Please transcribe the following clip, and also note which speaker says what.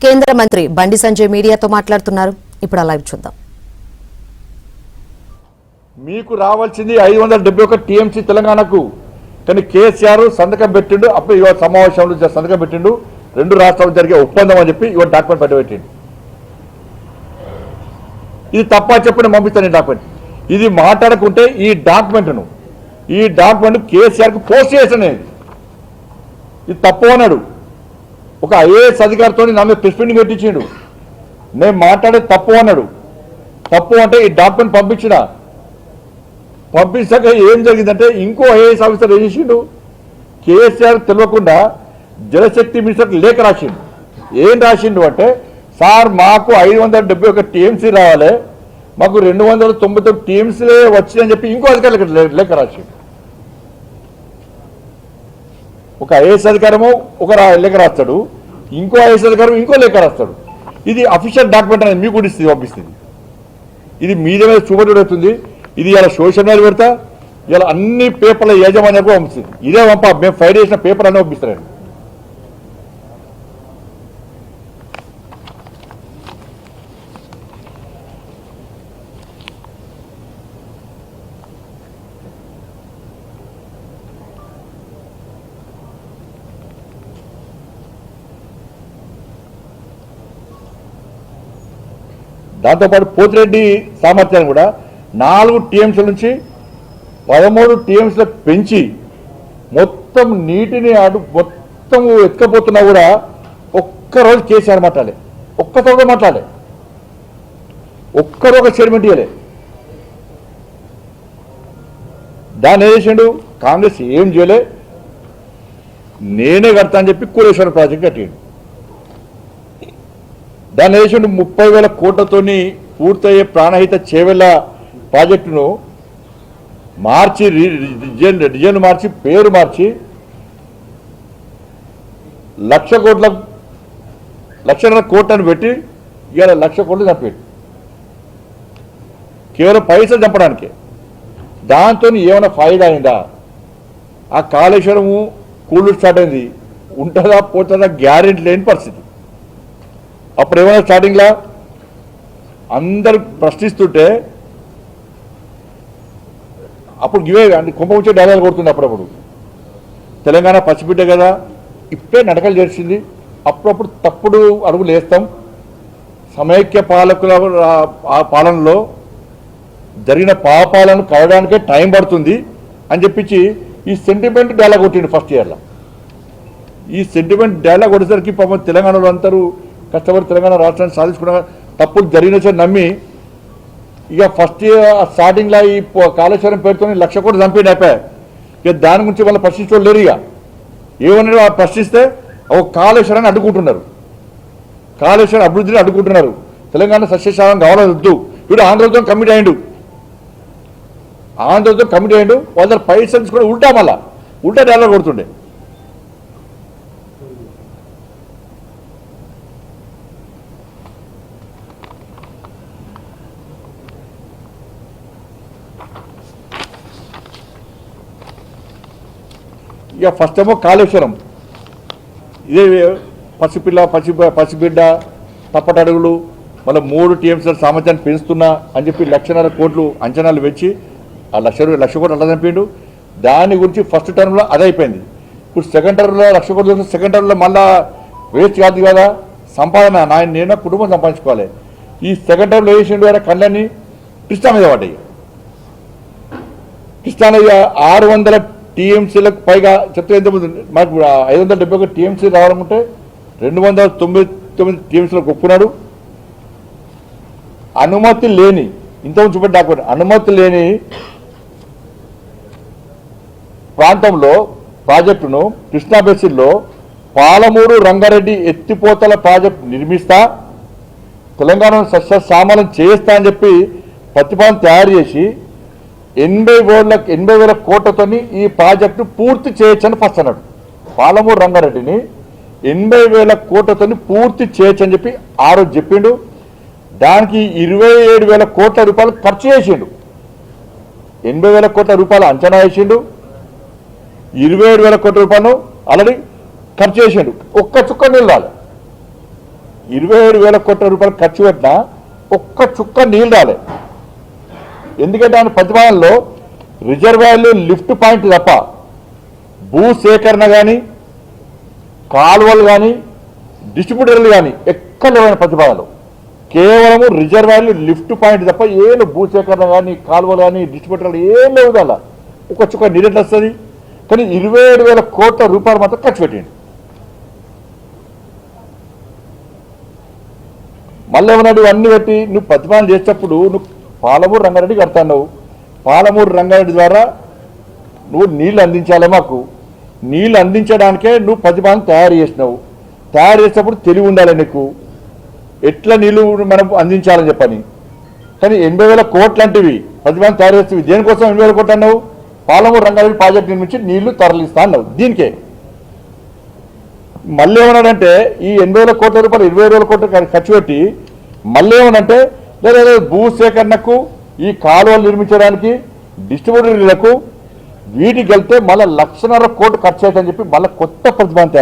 Speaker 1: కేంద్ర మంత్రి బండి సంజయ్ మీడియాతో మాట్లాడుతున్నారు. ఇప్పుడు లైవ్ చూద్దాం.
Speaker 2: మీకు రావాల్సింది 571 టీఎంసీ తెలంగాణకు, కానీ కేసీఆర్ సంతకం పెట్టిండు. అప్పుడు ఇవాళ సమావేశంలో సంతకం పెట్టిండు. రెండు రాష్ట్రాలు జరిగే ఒప్పందం అని చెప్పి ఇవాళ డాక్యుమెంట్ పెట్టిండు. ఇది తప్ప చెప్పిన పంపిస్తాను ఈ డాక్యుమెంట్. ఇది మాట్లాడుకుంటే ఈ డాక్యుమెంట్ కేసీఆర్కి పోస్ట్ చేసాను. ఇది తప్పు అన్నాడు. ఒక ఐఏఎస్ అధికారితో నా మీద ప్రెస్ మీటింగ్ పెట్టించిండు. నేను మాట్లాడేది తప్పు అన్నాడు. తప్పు అంటే ఈ డాక్యుమెంట్ పంపించాక ఏం జరిగిందంటే ఇంకో ఐఏఎస్ ఆఫీసర్ ఏం చేసిండు, కేసీఆర్ తెలియకుండా జలశక్తి మినిస్టర్కి లేఖ రాసిండు. ఏం రాసిండు అంటే, సార్ మాకు 571 టీఎంసీ రావాలి, మాకు 299 టీఎంసీలే వచ్చిందని చెప్పి ఇంకో అధికారులకు లేఖ రాసిండు. ఒక ఐఏఎస్ అధికారము ఒక లేఖ రాస్తాడు, ఇంకో ఐఏఎస్ అధికారం ఇంకో లేఖ రాస్తాడు. ఇది అఫీషియల్ డాక్యుమెంట్ అనేది మీకు కూడా పంపిస్తుంది. ఇది మీడియా మీద చూపడుతుంది. ఇది ఇలా సోషల్ మీడియా పెడతా, ఇలా అన్ని పేపర్ల యాజమాన్యాలకు పంపిస్తుంది. ఇదే మేము ఫైల్ చేసిన పేపర్ అన్నీ పంపిస్తారండి. దాంతోపాటు పోతిరెడ్డి సామర్థ్యాన్ని కూడా 4 టీఎంసీల నుంచి 13 టీఎంసీలకు పెంచి మొత్తం నీటిని మొత్తం ఎత్తుకపోతున్నా కూడా ఒక్కరోజు కేసీఆర్ మాట్లాడే, ఒక్కతో మాట్లాడే, ఒక్కరు ఒక స్టేట్మెంట్ ఇవ్వలే. దాన్ని ఏం చేసిండు, కాంగ్రెస్ ఏం చేయలే, నేనే కడతా అని చెప్పి కూలేశ్వరం ప్రాజెక్ట్ కట్టిండు. దాన్ని వేసిండు 30,000 కోట్లతోని పూర్తయ్యే ప్రాణహిత చేవెళ్ళ ప్రాజెక్టును మార్చి డిజైన్ మార్చి పేరు మార్చి 1,00,00,000 కోట్లను పెట్టి ఇవాళ 1,00,000 కోట్లు చంపాడు. కేవలం పైసలు చంపడానికి. దాంతో ఏమైనా ఫాయిదా అయిందా? ఆ కాళేశ్వరము కూళ్ళు స్టార్ట్ అయింది, ఉంటుందా పోతుందా గ్యారెంటీ లేని పరిస్థితి. అప్పుడు ఏమైనా స్టార్టింగ్లా అందరు ప్రశ్నిస్తుంటే అప్పుడు ఇవే కుంభ వచ్చే డైలాగ్ కొడుతుంది. అప్పుడప్పుడు తెలంగాణ పసిబిడ్డ కదా, ఇప్పుడే నడకలు చేసింది, అప్పుడప్పుడు తప్పుడు అడుగులు వేస్తాం, సమైక్య పాలకుల పాలనలో జరిగిన పాపాలను కలవడానికే టైం పడుతుంది అని చెప్పించి ఈ సెంటిమెంట్ డైలాగ్ కొట్టిండు ఫస్ట్ ఇయర్లో. ఈ సెంటిమెంట్ డైలాగ్ కొట్టేసరికి పాపం తెలంగాణలో అందరూ కష్టపడి తెలంగాణ రాష్ట్రాన్ని సాధించుకున్న తప్పులు జరిగిన నమ్మి ఇక ఫస్ట్ స్టార్టింగ్లో ఈ కాళేశ్వరం పేరుతో 1,00,000 కోట్లు చంపేది అయిపోయాయి. ఇక దాని గురించి వాళ్ళు ప్రశ్నించడం లేరు. ఇక ఏమన్నా ప్రశ్నిస్తే ఒక కాళేశ్వరాన్ని అడ్డుకుంటున్నారు, కాళేశ్వరం అభివృద్ధిని అడ్డుకుంటున్నారు. తెలంగాణ సస్యశాలం కావాలని వద్దు. వీడు ఆంధ్రతో కమిట్ అయ్యిండు, వాళ్ళ పైసలు కూడా ఉల్టా డైలాగ్ కొడుతుండే. ఇక ఫస్ట్ ఏమో కాళేశ్వరం ఇదే పసిబిడ్డ తప్పటడుగులు, మళ్ళీ 3 టీఎంసీల సామర్థ్యాన్ని పెంచుతున్నా అని చెప్పి 1,00,000 కోట్లు అంచనాలు వెచ్చి ఆ 1,00,000 కోట్లు అట్లా చంపిండు. దాని గురించి ఫస్ట్ టర్మ్లో అదే అయిపోయింది. ఇప్పుడు సెకండ్ టర్మ్లో 1,00,000 కోట్లు, సెకండ్ టర్మ్లో మళ్ళా వేస్ట్ కాదు కదా సంపాదన, నేను కుటుంబం సంపాదించుకోవాలి. ఈ సెకండ్ టర్మ్లో వేసిండు వేరే కళ్ళని కృష్ణా మీద పడ్డాయి. కృష్ణా 600 టీఎంసీలకు పైగా చెప్తే ఎంతమంది మాకు 571 టీఎంసీ రావాలనుకుంటే 299 టీఎంసీలకు ఒప్పుకున్నాడు. అనుమతి లేని ఇంతకుముందు చూపెట్టి డాక్యుమెంట్, అనుమతి లేని ప్రాంతంలో ప్రాజెక్టును కృష్ణా బేసిన్లో పాలమూరు రంగారెడ్డి ఎత్తిపోతల ప్రాజెక్టు నిర్మిస్తా, తెలంగాణను సస్యశ్యామలం చేయిస్తా అని చెప్పి ప్రతిపాదన తయారు చేసి 80,000 కోట్లతో ఈ ప్రాజెక్టు పూర్తి చేయొచ్చని ఫస్ట్ అన్నాడు. పాలమూరు రంగారెడ్డిని 80,000 కోట్లతో పూర్తి చేయొచ్చని చెప్పి ఆ రోజు చెప్పిండు. దానికి 27,000 కోట్ల రూపాయలు ఖర్చు చేసిండు. 80,000 కోట్ల రూపాయలు అంచనా వేసిండు, 27,000 కోట్ల రూపాయలు ఆల్రెడీ ఖర్చు చేసిండు. ఒక్క చుక్క నీళ్ళు రాలే. 27,000 కోట్ల రూపాయలు ఖర్చు పెట్టినా ఒక్క చుక్క నీళ్ళు రాలే. ఎందుకంటే ఆయన ప్రతిపాదనలో రిజర్వాయర్లు లిఫ్ట్ పాయింట్ తప్ప భూసేకరణ కానీ కాలువలు కానీ డిస్ట్రిబ్యూటర్లు కానీ ఎక్కడ లేవైన ప్రతిపాదనలు కేవలము రిజర్వాయర్లు లిఫ్ట్ పాయింట్ తప్ప ఏం భూసేకరణ కానీ కాలువలు కానీ డిస్ట్రిబ్యూటర్లు ఏం లేవు. అలా ఒక చుక్క నీళ్ళు వస్తుంది. కానీ 27,000 కోట్ల రూపాయలు మాత్రం ఖర్చు పెట్టిండు. మళ్ళీ ఏమన్నాడు, అన్ని పెట్టి నువ్వు ప్రతిపాదన చేసేటప్పుడు నువ్వు పాలమూరు రంగారెడ్డి కడతావు. పాలమూరు రంగారెడ్డి ద్వారా నువ్వు నీళ్ళు అందించాలి. మాకు నీళ్ళు అందించడానికే నువ్వు ప్రతిపాదన తయారు చేసినావు. తయారు చేసేటప్పుడు తెలివి ఉండాలి నీకు, ఎట్లా నీళ్ళు మనం అందించాలని చెప్పని. కానీ 80,000 కోట్లు అంటివి ప్రతిపాదన తయారు చేస్తేవి. దేనికోసం 80,000 కోట్లు అన్నావు? పాలమూరు రంగారెడ్డి ప్రాజెక్ట్ నిర్మించి నీళ్లు తరలిస్తా అన్నావు. దీనికే మళ్ళీ ఏమన్నాడంటే ఈ 80,000 కోట్ల రూపాయలు 20,000 కోట్లు ఖర్చు పెట్టి మళ్ళీ ఏమనంటే లేదా భూసేకరణకు ఈ కాలువలు నిర్మించడానికి డిస్ట్రిబ్యూటర్లకు వీటికి వెళ్తే మళ్ళీ 1,50,000 కోట్లు ఖర్చు అవుతుందని చెప్పి మళ్ళీ కొత్త ప్రతిపాదన